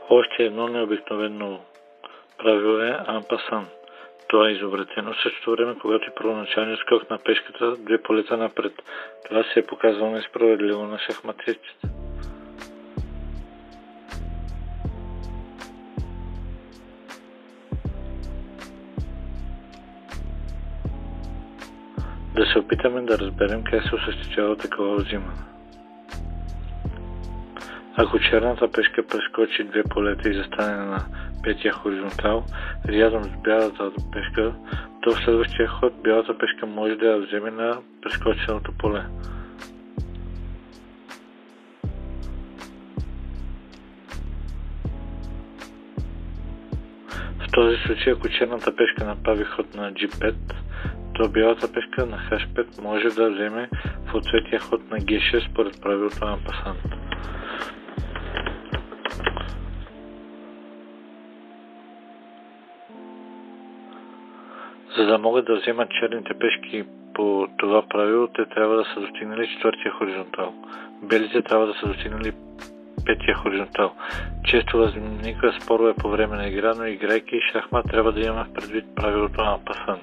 Още едно необикновено правило е ампасан. Това е изобретено в същото време, когато и първоначалният скок на пешката две полета напред. Това се е показало несправедливо на шахматистите. Да се опитаме да разберем как се осъществява такова взимане. Ако черната пешка прескочи две полета и застане на петия хоризонтал, рядом с бялата пешка, то в следващия ход бялата пешка може да я вземе на прескоченото поле. В този случай, ако черната пешка направи ход на G5, то бялата пешка на H5 може да вземе в ответния ход на G6 според правилото на ампасан. За да могат да вземат черните пешки по това правило, те трябва да са достигнали четвъртия хоризонтал. Белите трябва да са достигнали петия хоризонтал. Често възниква спорове по време на игра, но играйки шахмат трябва да има предвид правилото на ампасан.